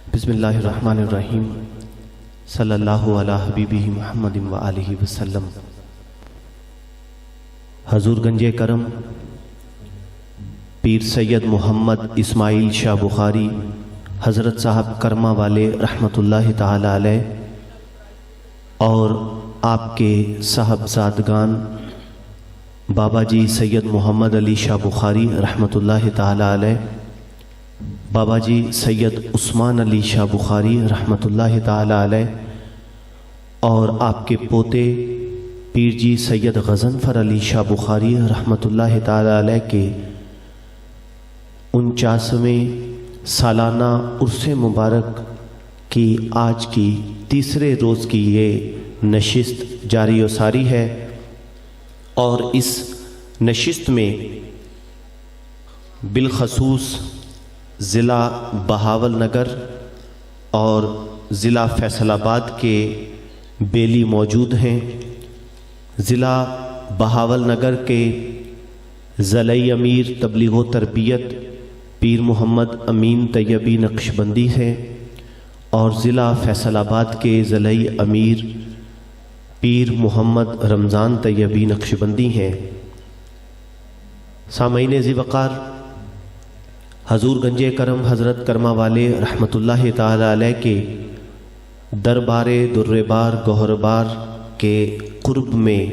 بسم اللہ الرحمن الرحیم صلی اللہ علیہ حبیبہ محمد و آلہ وسلم۔ حضور گنج کرم پیر سید محمد اسماعیل شاہ بخاری حضرت صاحب کرما والے رحمۃ اللہ تعالی علیہ اور آپ کے صاحبزادگان بابا جی سید محمد علی شاہ بخاری رحمۃ اللہ تعالی علیہ، بابا جی سید عثمان علی شاہ بخاری رحمۃ اللہ تعالی علیہ، اور آپ کے پوتے پیر جی سید غضنفر علی شاہ بخاری رحمۃ اللہ تعالی علیہ کے 49ویں سالانہ عرس مبارک کی آج کی تیسرے روز کی یہ نشست جاری و ساری ہے، اور اس نشست میں بالخصوص ضلع بہاول نگر اور ضلع فیصل آباد کے بیلی موجود ہیں۔ ضلع بہاول نگر کے ضلعی امیر تبلیغ و تربیت پیر محمد امین طیبی نقشبندی ہیں، اور ضلع فیصل آباد کے ضلعی امیر پیر محمد رمضان طیبی نقشبندی ہیں۔ سامعین ذی وقار، حضور گنج کرم حضرت کرما والے رحمۃ اللہ تعالی علیہ کے دربار دربار گوہربار کے قرب میں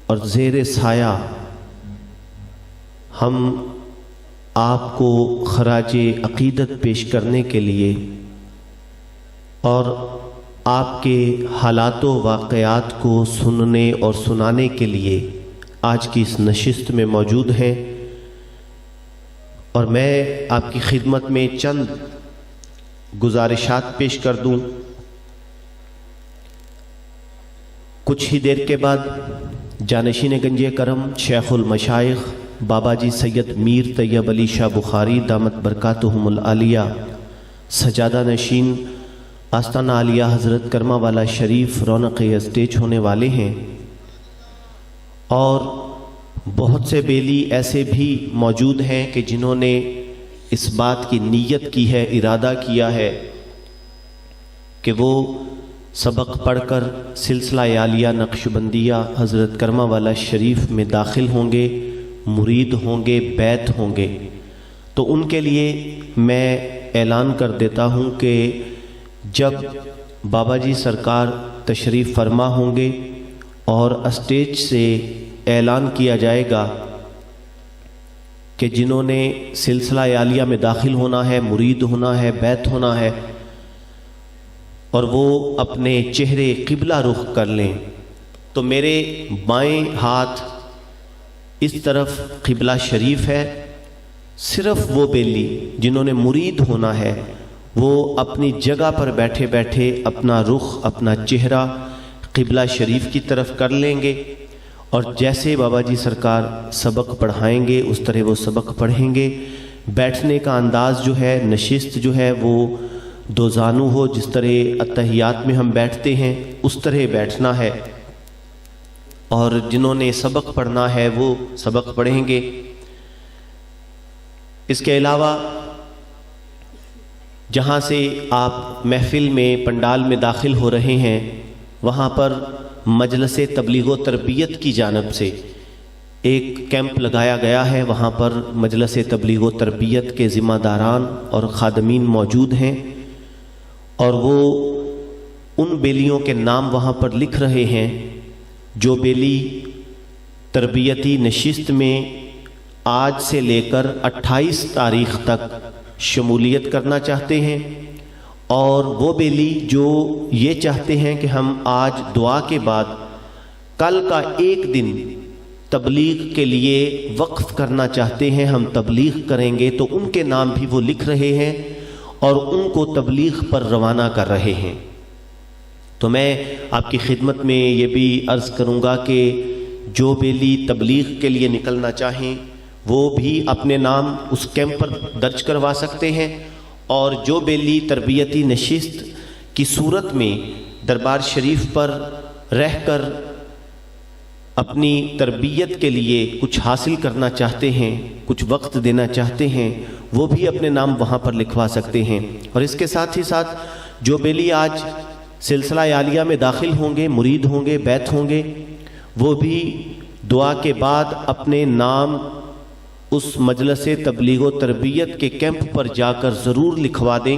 اور زیر سایہ ہم آپ کو خراج عقیدت پیش کرنے کے لیے اور آپ کے حالات و واقعات کو سننے اور سنانے کے لیے آج کی اس نشست میں موجود ہیں، اور میں آپ کی خدمت میں چند گزارشات پیش کر دوں۔ کچھ ہی دیر کے بعد جانشین گنج کرم شیخ المشائخ بابا جی سید میر طیب علی شاہ بخاری دامت برکاتہم العالیہ سجادہ نشین آستانہ عالیہ حضرت کرما والا شریف رونق اسٹیج ہونے والے ہیں، اور بہت سے بیلی ایسے بھی موجود ہیں کہ جنہوں نے اس بات کی نیت کی ہے، ارادہ کیا ہے کہ وہ سبق پڑھ کر سلسلہ عالیہ نقشبندیہ حضرت کرما والا شریف میں داخل ہوں گے، مرید ہوں گے، بیعت ہوں گے۔ تو ان کے لیے میں اعلان کر دیتا ہوں کہ جب بابا جی سرکار تشریف فرما ہوں گے اور اسٹیج سے اعلان کیا جائے گا کہ جنہوں نے سلسلہ عالیہ میں داخل ہونا ہے، مرید ہونا ہے، بیعت ہونا ہے، اور وہ اپنے چہرے قبلہ رخ کر لیں، تو میرے بائیں ہاتھ اس طرف قبلہ شریف ہے۔ صرف وہ بیلی جنہوں نے مرید ہونا ہے وہ اپنی جگہ پر بیٹھے بیٹھے اپنا رخ، اپنا چہرہ قبلہ شریف کی طرف کر لیں گے، اور جیسے بابا جی سرکار سبق پڑھائیں گے اس طرح وہ سبق پڑھیں گے۔ بیٹھنے کا انداز جو ہے، نشست جو ہے، وہ دو زانو ہو، جس طرح اتحیات میں ہم بیٹھتے ہیں اس طرح بیٹھنا ہے، اور جنہوں نے سبق پڑھنا ہے وہ سبق پڑھیں گے۔ اس کے علاوہ جہاں سے آپ محفل میں، پنڈال میں داخل ہو رہے ہیں، وہاں پر مجلس تبلیغ و تربیت کی جانب سے ایک کیمپ لگایا گیا ہے۔ وہاں پر مجلس تبلیغ و تربیت کے ذمہ داران اور خادمین موجود ہیں، اور وہ ان بیلیوں کے نام وہاں پر لکھ رہے ہیں جو بیلی تربیتی نشست میں آج سے لے کر 28 تاریخ تک شمولیت کرنا چاہتے ہیں، اور وہ بیلی جو یہ چاہتے ہیں کہ ہم آج دعا کے بعد کل کا ایک دن تبلیغ کے لیے وقف کرنا چاہتے ہیں، ہم تبلیغ کریں گے، تو ان کے نام بھی وہ لکھ رہے ہیں اور ان کو تبلیغ پر روانہ کر رہے ہیں۔ تو میں آپ کی خدمت میں یہ بھی عرض کروں گا کہ جو بیلی تبلیغ کے لیے نکلنا چاہیں وہ بھی اپنے نام اس کیمپ پر درج کروا سکتے ہیں، اور جو بیلی تربیتی نشست کی صورت میں دربار شریف پر رہ کر اپنی تربیت کے لیے کچھ حاصل کرنا چاہتے ہیں، کچھ وقت دینا چاہتے ہیں، وہ بھی اپنے نام وہاں پر لکھوا سکتے ہیں۔ اور اس کے ساتھ ہی ساتھ جو بیلی آج سلسلہ عالیہ میں داخل ہوں گے، مرید ہوں گے، بیت ہوں گے، وہ بھی دعا کے بعد اپنے نام اس مجلس تبلیغ و تربیت کے کیمپ پر جا کر ضرور لکھوا دیں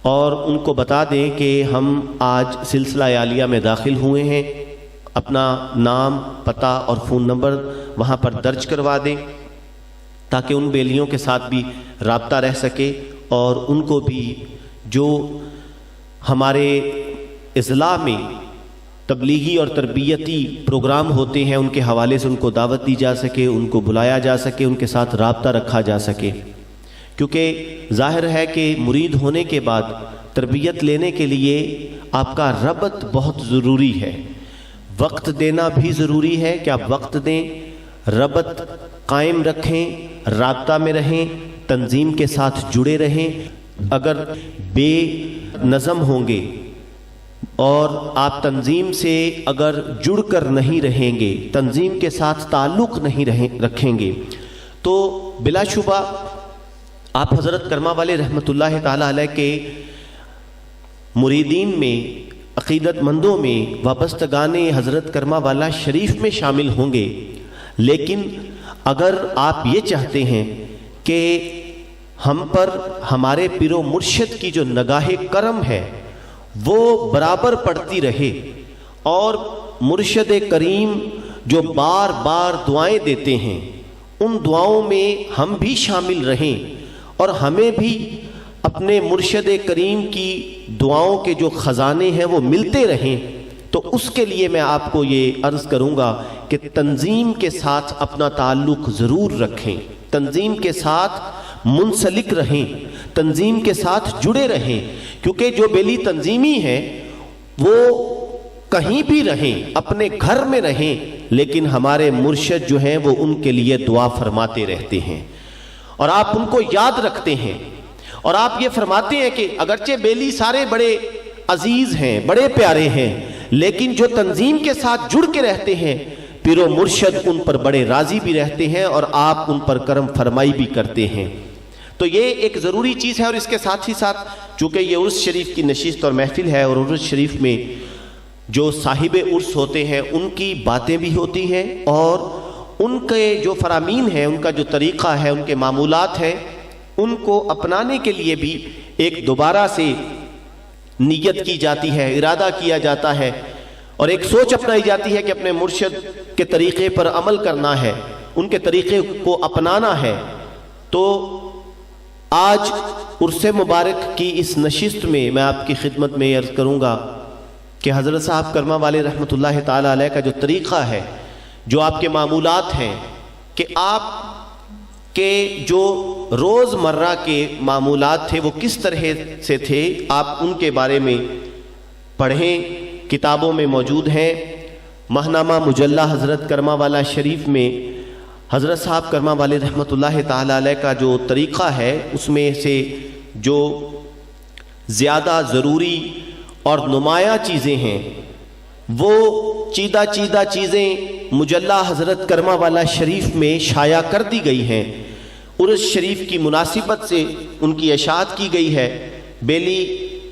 اور ان کو بتا دیں کہ ہم آج سلسلہ عالیہ میں داخل ہوئے ہیں۔ اپنا نام، پتہ اور فون نمبر وہاں پر درج کروا دیں تاکہ ان بیلیوں کے ساتھ بھی رابطہ رہ سکے اور ان کو بھی جو ہمارے اضلاع میں تبلیغی اور تربیتی پروگرام ہوتے ہیں ان کے حوالے سے ان کو دعوت دی جا سکے، ان کو بلایا جا سکے، ان کے ساتھ رابطہ رکھا جا سکے، کیونکہ ظاہر ہے کہ مرید ہونے کے بعد تربیت لینے کے لیے آپ کا ربط بہت ضروری ہے، وقت دینا بھی ضروری ہے کہ آپ وقت دیں، ربط قائم رکھیں، رابطہ میں رہیں، تنظیم کے ساتھ جڑے رہیں۔ اگر بے نظم ہوں گے اور آپ تنظیم سے اگر جڑ کر نہیں رہیں گے، تنظیم کے ساتھ تعلق نہیں رکھیں گے، تو بلا شبہ آپ حضرت کرما والے رحمۃ اللہ تعالی علیہ کے مریدین میں، عقیدت مندوں میں، وابستگان حضرت کرما والا شریف میں شامل ہوں گے، لیکن اگر آپ یہ چاہتے ہیں کہ ہم پر ہمارے پیر و مرشد کی جو نگاہ کرم ہے وہ برابر پڑتی رہے اور مرشد کریم جو بار بار دعائیں دیتے ہیں ان دعاؤں میں ہم بھی شامل رہیں اور ہمیں بھی اپنے مرشد کریم کی دعاؤں کے جو خزانے ہیں وہ ملتے رہیں، تو اس کے لیے میں آپ کو یہ عرض کروں گا کہ تنظیم کے ساتھ اپنا تعلق ضرور رکھیں، تنظیم کے ساتھ منسلک رہیں، تنظیم کے ساتھ جڑے رہیں، کیونکہ جو بیلی تنظیمی ہیں وہ کہیں بھی رہیں، اپنے گھر میں رہیں، لیکن ہمارے مرشد جو ہیں وہ ان کے لیے دعا فرماتے رہتے ہیں اور آپ ان کو یاد رکھتے ہیں، اور آپ یہ فرماتے ہیں کہ اگرچہ بیلی سارے بڑے عزیز ہیں، بڑے پیارے ہیں، لیکن جو تنظیم کے ساتھ جڑ کے رہتے ہیں پیر و مرشد ان پر بڑے راضی بھی رہتے ہیں اور آپ ان پر کرم فرمائی بھی کرتے ہیں۔ تو یہ ایک ضروری چیز ہے، اور اس کے ساتھ ہی ساتھ چونکہ یہ عرس شریف کی نشست اور محفل ہے اور عرس شریف میں جو صاحب عرس ہوتے ہیں ان کی باتیں بھی ہوتی ہیں اور ان کے جو فرامین ہیں، ان کا جو طریقہ ہے، ان کے معمولات ہیں، ان کو اپنانے کے لیے بھی ایک دوبارہ سے نیت کی جاتی ہے، ارادہ کیا جاتا ہے اور ایک سوچ اپنائی جاتی ہے کہ اپنے مرشد کے طریقے پر عمل کرنا ہے، ان کے طریقے کو اپنانا ہے۔ تو آج عرس مبارک کی اس نشست میں آپ کی خدمت میں عرض کروں گا کہ حضرت صاحب کرما والے رحمۃ اللہ تعالی علیہ کا جو طریقہ ہے، جو آپ کے معمولات ہیں، کہ آپ کے جو روز مرہ کے معمولات تھے وہ کس طرح سے تھے، آپ ان کے بارے میں پڑھیں، کتابوں میں موجود ہیں۔ ماہنامہ مجلہ حضرت کرما والا شریف میں حضرت صاحب کرما والے رحمۃ اللہ تعالی علیہ کا جو طریقہ ہے اس میں سے جو زیادہ ضروری اور نمایاں چیزیں ہیں وہ چیدہ چیزیں مجلہ حضرت کرما والا شریف میں شائع کر دی گئی ہیں، عرس شریف کی مناسبت سے ان کی اشاعت کی گئی ہے۔ بیلی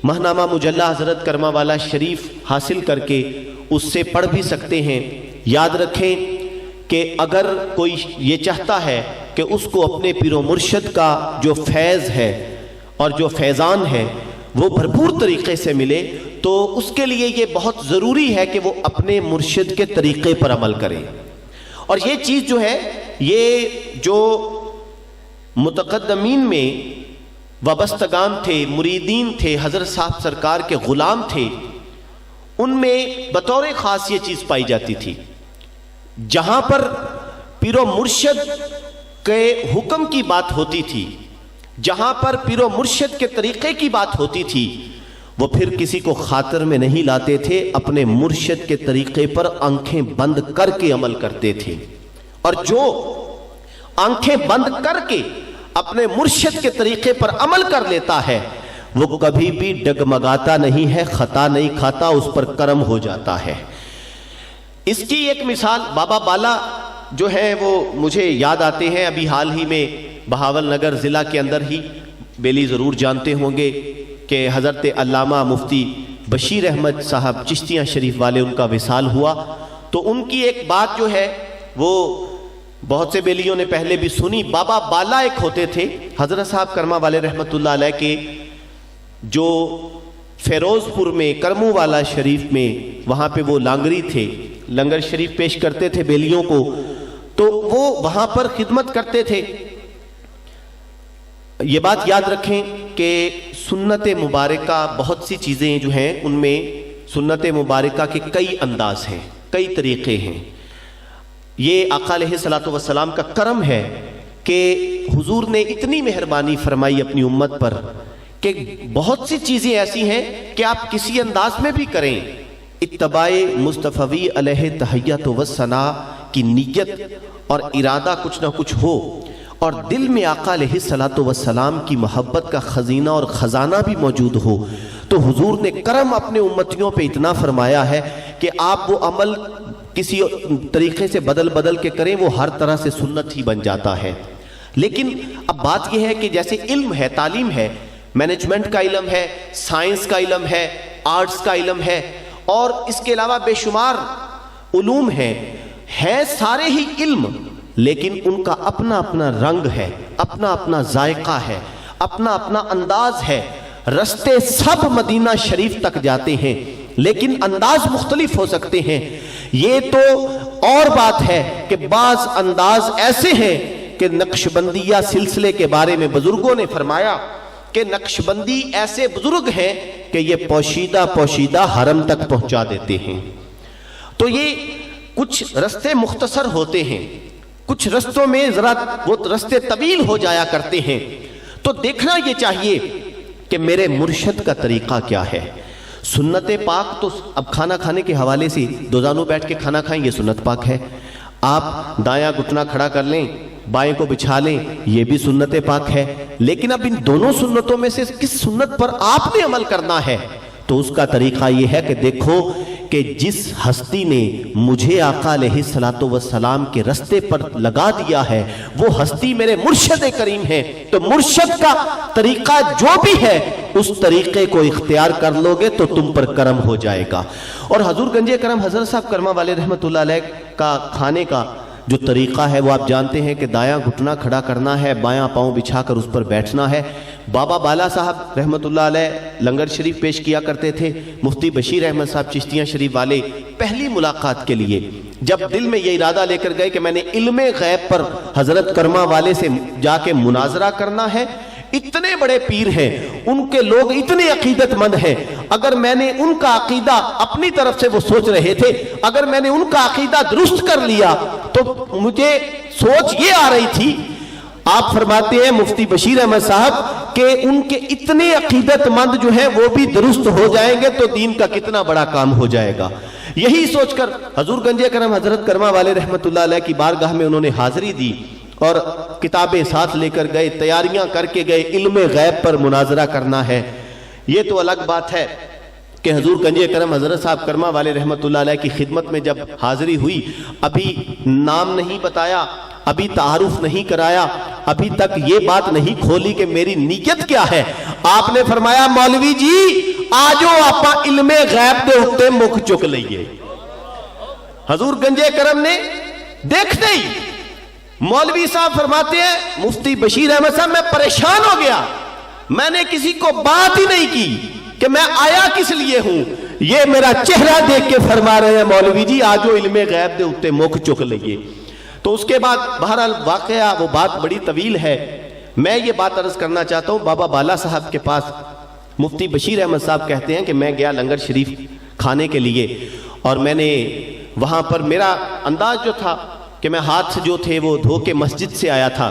ماہنامہ مجلہ حضرت کرما والا شریف حاصل کر کے اس سے پڑھ بھی سکتے ہیں۔ یاد رکھیں کہ اگر کوئی یہ چاہتا ہے کہ اس کو اپنے پیر و مرشد کا جو فیض ہے اور جو فیضان ہے وہ بھرپور طریقے سے ملے، تو اس کے لیے یہ بہت ضروری ہے کہ وہ اپنے مرشد کے طریقے پر عمل کرے۔ اور یہ چیز جو ہے، یہ جو متقدمین میں وابستگان تھے، مریدین تھے، حضرت صاحب سرکار کے غلام تھے، ان میں بطور خاص یہ چیز پائی جاتی تھی، جہاں پر پیر و مرشد کے حکم کی بات ہوتی تھی، جہاں پر پیر و مرشد کے طریقے کی بات ہوتی تھی، وہ پھر کسی کو خاطر میں نہیں لاتے تھے، اپنے مرشد کے طریقے پر آنکھیں بند کر کے عمل کرتے تھے۔ اور جو آنکھیں بند کر کے اپنے مرشد کے طریقے پر عمل کر لیتا ہے وہ کبھی بھی ڈگمگاتا نہیں ہے، خطا نہیں کھاتا، اس پر کرم ہو جاتا ہے۔ اس کی ایک مثال بابا بالا جو ہے وہ مجھے یاد آتے ہیں، ابھی حال ہی میں بہاول نگر ضلع کے اندر ہی، بیلی ضرور جانتے ہوں گے کہ حضرت علامہ مفتی بشیر احمد صاحب چشتیاں شریف والے ان کا وصال ہوا، تو ان کی ایک بات جو ہے وہ بہت سے بیلیوں نے پہلے بھی سنی۔ بابا بالا ایک ہوتے تھے حضرت صاحب کرما والے رحمت اللہ علیہ کے، جو فیروز پور میں کرمو والا شریف میں وہاں پہ وہ لانگری تھے، لنگر شریف پیش کرتے تھے بیلیوں کو، تو وہ وہاں پر خدمت کرتے تھے۔ یہ بات یاد رکھیں کہ سنت مبارکہ بہت سی چیزیں جو ہیں ان میں سنت مبارکہ کے کئی انداز ہیں، کئی طریقے ہیں۔ یہ آقا علیہ الصلوۃ والسلام کا کرم ہے کہ حضور نے اتنی مہربانی فرمائی اپنی امت پر کہ بہت سی چیزیں ایسی ہیں کہ آپ کسی انداز میں بھی کریں، اتباع مصطفی علیہ تحیت و ثنا کی نیت اور ارادہ کچھ نہ کچھ ہو، اور دل میں آقا علیہ الصلوۃ والسلام کی محبت کا خزینہ اور خزانہ بھی موجود ہو، تو حضور نے کرم اپنے امتیوں پہ اتنا فرمایا ہے کہ آپ وہ عمل کسی طریقے سے بدل بدل کے کریں، وہ ہر طرح سے سنت ہی بن جاتا ہے۔ لیکن اب بات یہ ہے کہ جیسے علم ہے، تعلیم ہے، مینجمنٹ کا علم ہے، سائنس کا علم ہے، آرٹس کا علم ہے، اور اس کے علاوہ بے شمار علوم ہیں سارے ہی علم، لیکن ان کا اپنا اپنا رنگ ہے، اپنا اپنا ذائقہ ہے، اپنا اپنا انداز ہے۔ رستے سب مدینہ شریف تک جاتے ہیں لیکن انداز مختلف ہو سکتے ہیں۔ یہ تو اور بات ہے کہ بعض انداز ایسے ہیں کہ نقشبندیہ سلسلے کے بارے میں بزرگوں نے فرمایا کہ نقشبندی ایسے بزرگ ہیں کہ یہ پوشیدہ پوشیدہ حرم تک پہنچا دیتے ہیں۔ تو یہ کچھ رستے مختصر ہوتے ہیں، کچھ رستوں میں ذرا وہ رستے طویل ہو جایا کرتے ہیں، تو دیکھنا یہ چاہیے کہ میرے مرشد کا طریقہ کیا ہے۔ سنت پاک تو اب کھانا کھانے کے حوالے سے دو زانوں بیٹھ کے کھانا کھائیں، یہ سنت پاک ہے۔ آپ دایاں گھٹنا کھڑا کر لیں، بائیں کو بچھا لیں، یہ بھی سنت پاک ہے۔ لیکن اب ان دونوں سنتوں میں سے کس سنت پر آپ نے عمل کرنا ہے، تو اس کا طریقہ یہ ہے کہ دیکھو کہ جس ہستی نے مجھے آقا علیہ الصلوۃ والسلام کے رستے پر لگا دیا ہے وہ ہستی میرے مرشد کریم ہے، تو مرشد کا طریقہ جو بھی ہے اس طریقے کو اختیار کر لو گے تو تم پر کرم ہو جائے گا۔ اور حضور گنج کرم حضرت صاحب کرما والے رحمت اللہ علیہ کا کھانے کا جو طریقہ ہے وہ آپ جانتے ہیں کہ دایاں گھٹنا کھڑا کرنا ہے، بایاں پاؤں بچھا کر اس پر بیٹھنا ہے۔ بابا بالا صاحب رحمت اللہ علیہ لنگر شریف پیش کیا کرتے تھے، مفتی بشیر احمد صاحب چشتیاں شریف والے پہلی ملاقات کے لیے جب دل میں یہ ارادہ لے کر گئے کہ میں نے علم غیب پر حضرت کرما والے سے جا کے مناظرہ کرنا ہے، اتنے بڑے پیر ہیں، ان کے لوگ اتنے عقیدت مند ہیں، اگر میں نے ان کا عقیدہ اپنی طرف سے وہ سوچ رہے تھے، اگر میں نے ان کا عقیدہ درست کر لیا تو مجھے سوچ یہ آ رہی تھی، آپ فرماتے ہیں مفتی بشیر احمد صاحب کہ ان کے اتنے عقیدت مند جو ہیں وہ بھی درست ہو جائیں گے تو دین کا کتنا بڑا کام ہو جائے گا۔ یہی سوچ کر حضور گنج کرم حضرت کرما والے رحمت اللہ علیہ کی بارگاہ میں انہوں نے حاضری دی اور کتابیں ساتھ لے کر گئے، تیاریاں کر کے گئے، علم غیب پر مناظرہ کرنا ہے۔ یہ تو الگ بات ہے کہ حضور گنج کرم حضرت صاحب کرما والے رحمت اللہ علیہ کی خدمت میں جب حاضری ہوئی، ابھی نام نہیں بتایا، ابھی تعارف نہیں کرایا، ابھی تک یہ بات نہیں کھولی کہ میری نیت کیا ہے۔ آپ نے فرمایا مولوی جی آجو آپا علم غیب دے ہوتے مکھ چک لئیے۔ حضور گنج کرم نے دیکھتے ہی مولوی صاحب فرماتے ہیں مفتی بشیر احمد صاحب میں پریشان ہو گیا، میں نے کسی کو بات ہی نہیں کی کہ میں آیا کس لیے ہوں، یہ میرا چہرہ دیکھ کے فرما رہے ہیں مولوی جی آجو علم غیب دے ہوتے مکھ چک لئیے۔ تو اس کے بعد بہرحال واقعہ وہ بات بڑی طویل ہے، میں یہ بات عرض کرنا چاہتا ہوں۔ بابا بالا صاحب کے پاس مفتی بشیر احمد صاحب کہتے ہیں کہ میں گیا لنگر شریف کھانے کے لیے، اور میں نے وہاں پر میرا انداز جو تھا کہ میں ہاتھ جو تھے وہ دھو کے مسجد سے آیا تھا،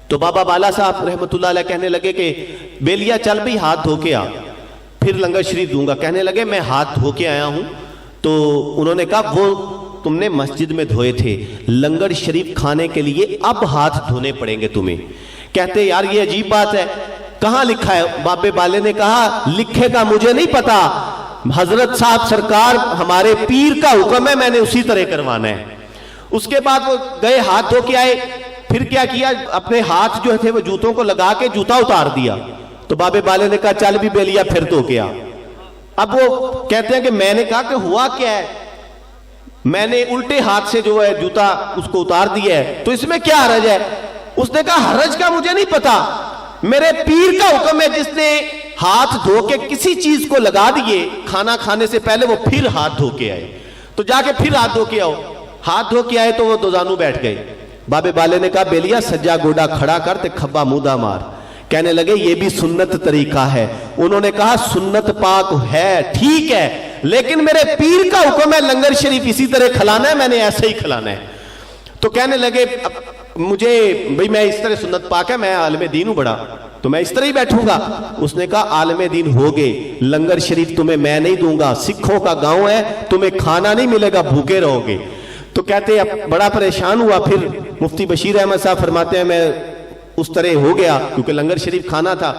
تو بابا بالا صاحب رحمت اللہ علیہ کہنے لگے کہ بیلیا چل بھی ہاتھ دھو کے آ، پھر لنگر شریف دوں گا۔ کہنے لگے میں ہاتھ دھو کے آیا ہوں، تو انہوں نے کہا وہ تم نے مسجد میں دھوئے تھے، لنگر شریف کھانے کے لیے اب ہاتھ دھونے پڑیں گے تمہیں۔ کہتے یار یہ عجیب بات ہے، کہاں لکھا ہے؟ بابے بالے نے کہا لکھے کا مجھے نہیں پتا، حضرت صاحب سرکار ہمارے پیر کا حکم ہے، میں نے اسی طرح کروانا ہے۔ اس کے بعد وہ گئے ہاتھ دھو کے آئے، پھر کیا کیا، اپنے ہاتھ جو تھے وہ جوتوں کو لگا کے جوتا اتار دیا۔ تو بابے بالے نے کہا چل بھی بیلیا پھر دھو کے آ۔ اب وہ کہتے ہیں کہ میں نے کہا کہ ہوا کیا ہے، میں نے الٹے ہاتھ سے جو ہے جوتا اس کو اتار دیا ہے، تو اس میں کیا حرج ہے؟ اس نے کہا حرج کا مجھے نہیں پتا، میرے پیر کا حکم ہے جس نے ہاتھ دھو کے کسی چیز کو لگا دیے کھانا کھانے سے پہلے وہ پھر ہاتھ دھو کے آئے، تو جا کے پھر ہاتھ دھو کے آؤ۔ ہاتھ دھو کے آئے تو وہ دوزانو بیٹھ گئے۔ بابے بالے نے کہا بیلیا سجا گوڈا کھڑا کر تے کھبا مودہ مار۔ کہنے لگے یہ بھی سنت طریقہ ہے۔ انہوں نے کہا سنت پاک ہے، ٹھیک ہے، لیکن میرے پیر کا حکم ہے لنگر شریف اسی طرح کھلانا ہے، میں نے ایسے ہی کھلانا ہے۔ تو کہنے لگے مجھے بھئی میں اس طرح سنت پاک ہے، میں عالم دین ہوں بڑا، تو میں اس طرح ہی بیٹھوں گا۔ اس نے کہا عالم دین ہوگے، لنگر شریف تمہیں میں نہیں دوں گا، سکھوں کا گاؤں ہے، تمہیں کھانا نہیں ملے گا، بھوکے رہو گے۔ تو کہتے اب بڑا پریشان ہوا۔ پھر مفتی بشیر احمد صاحب فرماتے ہیں میں اس طرح ہو گیا کیونکہ لنگر شریف کھانا تھا۔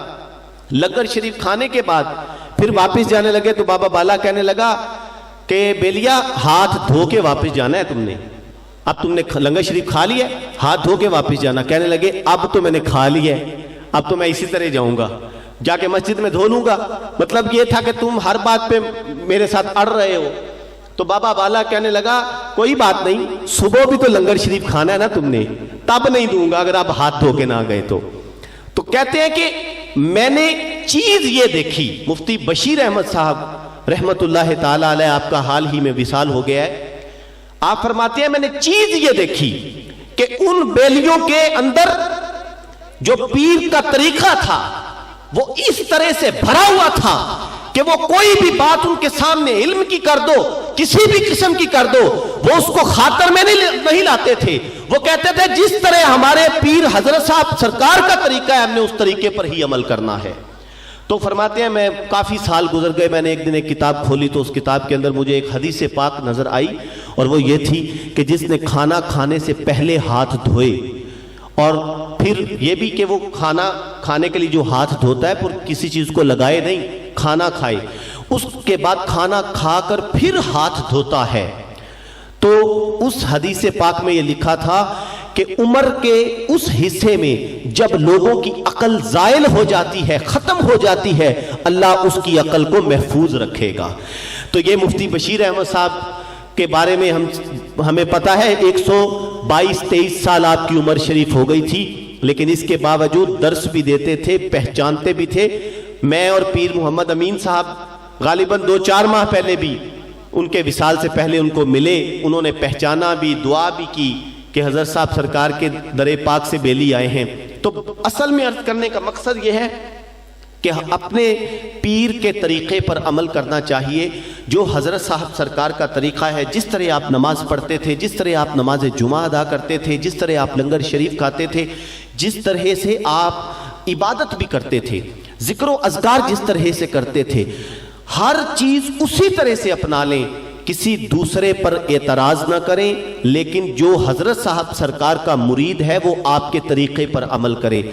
لنگر شریف کھانے کے بعد پھر واپس جانے لگے تو بابا بالا کہنے لگا کہ بیلیا ہاتھ دھو کے واپس جانا ہے تم نے، اب تم نے لنگر شریف کھا لیا، ہاتھ دھو کے واپس جانا۔ کہنے لگے اب تو میں نے کھا لیا ہے، اب تو میں اسی طرح جاؤں گا، جا کے مسجد میں دھو لوں گا۔ مطلب یہ تھا کہ تم ہر بات پہ میرے ساتھ اڑ رہے ہو۔ تو بابا بالا کہنے لگا کوئی بات نہیں، صبح بھی تو لنگر شریف کھانا ہے نا تم نے، تب نہیں دوں گا اگر آپ ہاتھ دھو کے نہ گئے تو کہتے ہیں کہ میں نے چیز یہ دیکھی، مفتی بشیر احمد صاحب رحمت اللہ تعالی علیہ، آپ کا حال ہی میں وصال ہو گیا ہے، آپ فرماتے ہیں میں نے چیز یہ دیکھی کہ ان بیلیوں کے اندر جو پیر کا طریقہ تھا وہ اس طرح سے بھرا ہوا تھا کہ وہ کوئی بھی بات ان کے سامنے علم کی کر دو، کسی بھی قسم کی کر دو، وہ اس کو خاطر میں نہیں لاتے تھے۔ وہ کہتے تھے جس طرح ہمارے پیر حضرت صاحب سرکار کا طریقہ ہے ہم نے اس طریقے پر ہی عمل کرنا ہے۔ تو فرماتے ہیں میں کافی سال گزر گئے، میں نے ایک دن ایک کتاب کھولی تو اس کتاب کے اندر مجھے ایک حدیث پاک نظر آئی، اور وہ یہ تھی کہ جس نے کھانا کھانے سے پہلے ہاتھ دھوئے، اور پھر یہ بھی کہ وہ کھانا کھانے کے لیے جو ہاتھ دھوتا ہے پر کسی چیز کو لگائے نہیں، کھانا کھائے، اس کے بعد کھانا کھا کر پھر ہاتھ دھوتا ہے۔ تو اس حدیث پاک میں یہ لکھا تھا کہ عمر کے اس حصے میں جب لوگوں کی عقل زائل ہو جاتی ہے، ختم ہو جاتی ہے، اللہ اس کی عقل کو محفوظ رکھے گا۔ تو یہ مفتی بشیر احمد صاحب کے بارے میں ہمیں پتا ہے 122-23 سال آپ کی عمر شریف ہو گئی تھی، لیکن اس کے باوجود درس بھی دیتے تھے، پہچانتے بھی تھے۔ میں اور پیر محمد امین صاحب غالباً 2-4 ماہ پہلے بھی ان کے وصال سے پہلے ان کو ملے، انہوں نے پہچانا بھی، دعا بھی کی کہ حضرت صاحب سرکار کے در پاک سے بیلی آئے ہیں۔ تو اصل میں عرض کرنے کا مقصد یہ ہے کہ اپنے پیر کے طریقے پر عمل کرنا چاہیے، جو حضرت صاحب سرکار کا طریقہ ہے، جس طرح آپ نماز پڑھتے تھے، جس طرح آپ نماز جمعہ ادا کرتے تھے، جس طرح آپ لنگر شریف کھاتے تھے، جس طرح سے آپ عبادت بھی کرتے تھے، ذکر و اذکار جس طرح سے کرتے تھے، ہر چیز اسی طرح سے اپنا لیں، کسی دوسرے پر اعتراض نہ کریں، لیکن جو حضرت صاحب سرکار کا مرید ہے وہ آپ کے طریقے پر عمل کرے۔